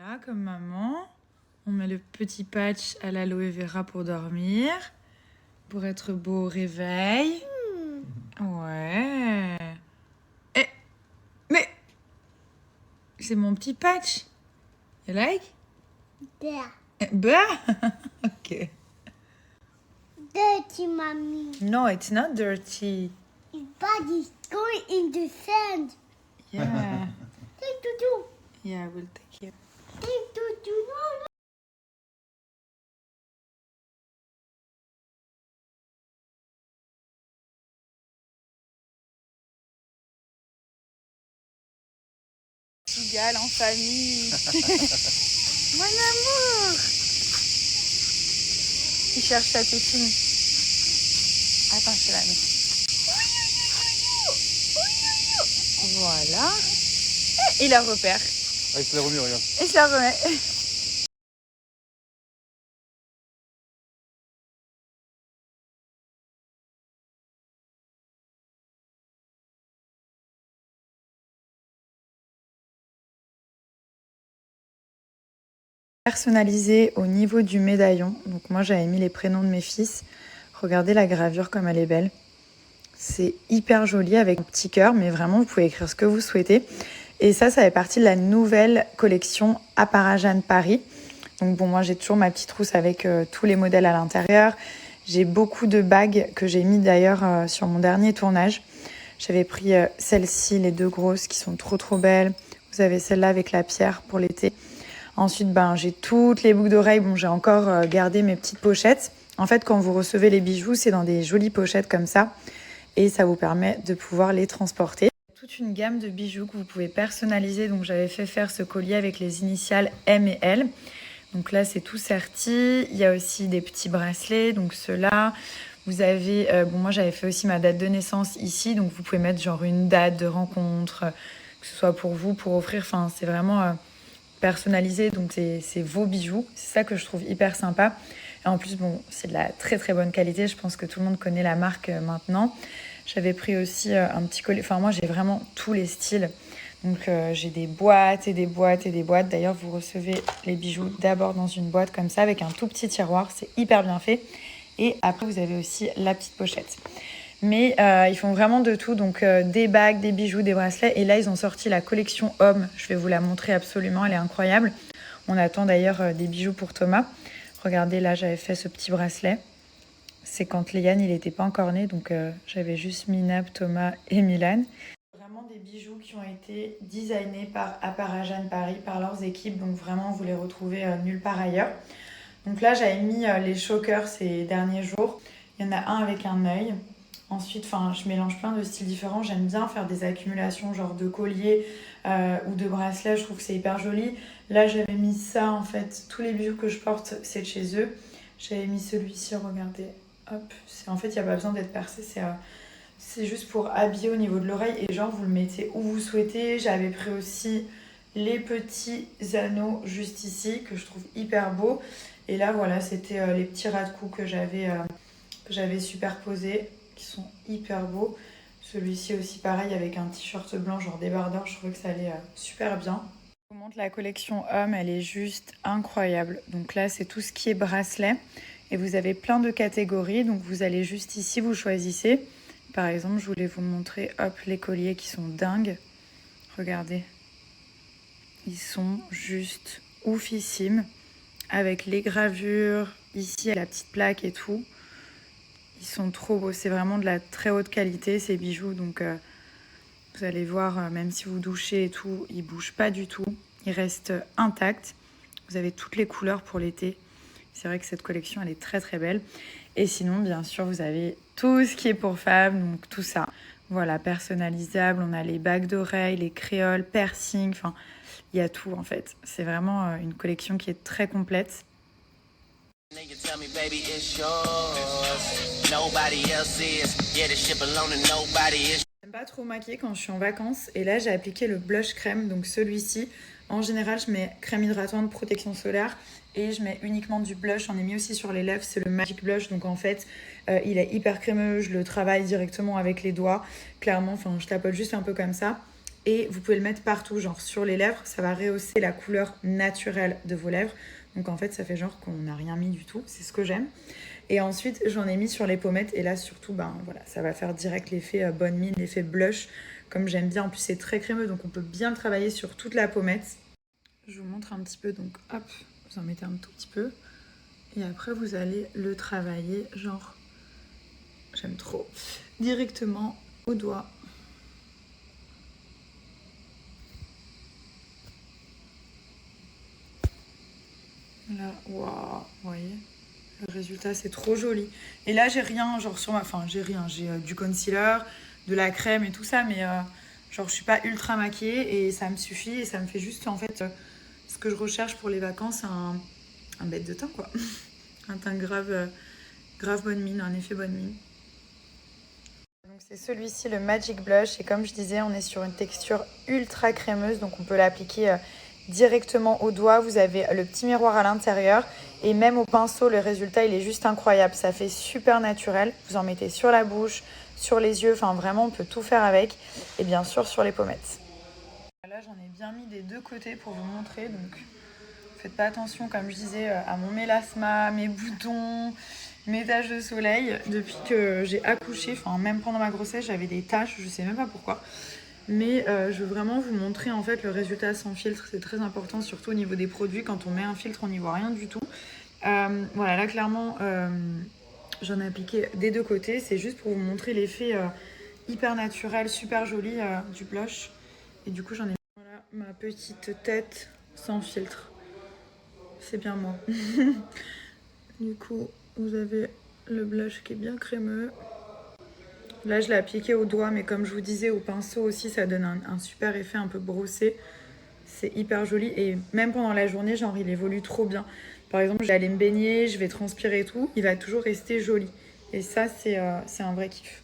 Voilà, comme maman. On met le petit patch à l'aloe vera pour dormir. Pour être beau au réveil. Ouais. Eh, mais c'est mon petit patch. You like? There. Bah? Ok. Dirty, mommy. No, it's not dirty. His body's going in the sand. Yeah. Take to. Yeah, I will take it. Take to. No, no. Cigale en famille. Mon amour. Il cherche sa tétine. Attends, je te la mets. Voilà. Et il la repère. Ah, il se la remet, regarde. Et ça remet. Personnalisé au niveau du médaillon. Donc moi j'avais mis les prénoms de mes fils. Regardez la gravure comme elle est belle. C'est hyper joli avec un petit cœur, mais vraiment vous pouvez écrire ce que vous souhaitez. Et ça fait partie de la nouvelle collection Aparajane Paris. Donc bon, moi j'ai toujours ma petite trousse avec tous les modèles à l'intérieur. J'ai beaucoup de bagues que j'ai mis d'ailleurs sur mon dernier tournage. J'avais pris celles-ci, les deux grosses qui sont trop belles. Vous avez celle-là avec la pierre pour l'été. Ensuite, j'ai toutes les boucles d'oreilles. Bon, j'ai encore gardé mes petites pochettes. En fait, quand vous recevez les bijoux, c'est dans des jolies pochettes comme ça. Et ça vous permet de pouvoir les transporter. Toute une gamme de bijoux que vous pouvez personnaliser. Donc, j'avais fait faire ce collier avec les initiales M et L. Donc là, c'est tout serti. Il y a aussi des petits bracelets. Donc, ceux-là. Vous avez... moi, j'avais fait aussi ma date de naissance ici. Donc, vous pouvez mettre genre une date de rencontre, que ce soit pour vous, pour offrir. Enfin, c'est vraiment... personnalisé, donc c'est vos bijoux. C'est ça que je trouve hyper sympa. Et en plus, bon, c'est de la très bonne qualité. Je pense que tout le monde connaît la marque maintenant. J'avais pris aussi un petit collier. Enfin, moi, j'ai vraiment tous les styles. Donc, j'ai des boîtes et des boîtes et des boîtes. D'ailleurs, vous recevez les bijoux d'abord dans une boîte comme ça, avec un tout petit tiroir. C'est hyper bien fait. Et après, vous avez aussi la petite pochette. Mais ils font vraiment de tout, donc des bagues, des bijoux, des bracelets. Et là, ils ont sorti la collection homme. Je vais vous la montrer absolument, elle est incroyable. On attend d'ailleurs des bijoux pour Thomas. Regardez, là, j'avais fait ce petit bracelet. C'est quand Léane, il n'était pas encore né, donc j'avais juste Minab, Thomas et Milan. Vraiment des bijoux qui ont été designés par Aparajane Paris, par leurs équipes. Donc vraiment, vous les retrouvez nulle part ailleurs. Donc là, j'avais mis les chokers ces derniers jours. Il y en a un avec un œil. Ensuite, je mélange plein de styles différents. J'aime bien faire des accumulations genre de colliers ou de bracelets. Je trouve que c'est hyper joli. Là, j'avais mis ça en fait. Tous les bijoux que je porte, c'est de chez eux. J'avais mis celui-ci, regardez. Hop. En fait, il n'y a pas besoin d'être percé. C'est juste pour habiller au niveau de l'oreille. Et genre, vous le mettez où vous souhaitez. J'avais pris aussi les petits anneaux juste ici que je trouve hyper beaux. Et là, voilà, c'était les petits ras de cou que j'avais superposés, qui sont hyper beaux. Celui-ci aussi pareil avec un t-shirt blanc genre débardeur, je trouvais que ça allait super bien. Je vous montre la collection homme, elle est juste incroyable. Donc là c'est tout ce qui est bracelet et vous avez plein de catégories. Donc vous allez juste ici, vous choisissez. Par exemple, je voulais vous montrer les colliers qui sont dingues. Regardez, ils sont juste oufissimes avec les gravures ici, la petite plaque et tout. Ils sont trop beaux, c'est vraiment de la très haute qualité ces bijoux, donc vous allez voir, même si vous douchez et tout, ils bougent pas du tout, ils restent intacts. Vous avez toutes les couleurs pour l'été. C'est vrai que cette collection, elle est très belle. Et sinon, bien sûr, vous avez tout ce qui est pour femmes, donc tout ça. Voilà, personnalisable, on a les bagues d'oreilles, les créoles, piercing, enfin, il y a tout en fait. C'est vraiment une collection qui est très complète. J'aime pas trop maquiller quand je suis en vacances et là j'ai appliqué le blush crème, donc celui-ci. En général je mets crème hydratante, protection solaire et je mets uniquement du blush. J'en ai mis aussi sur les lèvres, c'est le Magic Blush, donc en fait il est hyper crémeux, je le travaille directement avec les doigts. Clairement, je tapote juste un peu comme ça Et vous pouvez le mettre partout, genre sur les lèvres, ça va rehausser la couleur naturelle de vos lèvres. Donc en fait, ça fait genre qu'on n'a rien mis du tout, c'est ce que j'aime. Et ensuite, j'en ai mis sur les pommettes. Et là, surtout, ben voilà, ça va faire direct l'effet bonne mine, l'effet blush, comme j'aime bien. En plus, c'est très crémeux, donc on peut bien le travailler sur toute la pommette. Je vous montre un petit peu, donc hop, vous en mettez un tout petit peu. Et après, vous allez le travailler, genre, j'aime trop, directement au doigt. Là, waouh, vous voyez, le résultat c'est trop joli. Et là j'ai rien, genre sur ma, enfin j'ai rien, j'ai du concealer, de la crème et tout ça, mais genre je suis pas ultra maquillée et ça me suffit et ça me fait juste en fait ce que je recherche pour les vacances, un bête de teint quoi. Un teint grave, grave bonne mine, un effet bonne mine. Donc c'est celui-ci, le Magic Blush, et comme je disais, on est sur une texture ultra crémeuse, donc on peut l'appliquer directement au doigt. Vous avez le petit miroir à l'intérieur et même au pinceau, le résultat il est juste incroyable. Ça fait super naturel. Vous en mettez sur la bouche, sur les yeux, enfin vraiment on peut tout faire avec, et bien sûr sur les pommettes. Là j'en ai bien mis des deux côtés pour vous montrer, donc faites pas attention comme je disais à mon mélasma, mes boutons, mes taches de soleil. Depuis que j'ai accouché, enfin même pendant ma grossesse, j'avais des taches, je sais même pas pourquoi. Mais je veux vraiment vous montrer en fait le résultat sans filtre, c'est très important, surtout au niveau des produits. Quand on met un filtre, on n'y voit rien du tout. Voilà, là clairement, j'en ai appliqué des deux côtés. C'est juste pour vous montrer l'effet hyper naturel, super joli du blush. Et du coup, j'en ai... Voilà ma petite tête sans filtre. C'est bien moi. Du coup, vous avez le blush qui est bien crémeux. Là, je l'ai appliqué au doigt, mais comme je vous disais, au pinceau aussi, ça donne un super effet un peu brossé. C'est hyper joli. Et même pendant la journée, genre, il évolue trop bien. Par exemple, je vais aller me baigner, je vais transpirer et tout. Il va toujours rester joli. Et ça, c'est un vrai kiff.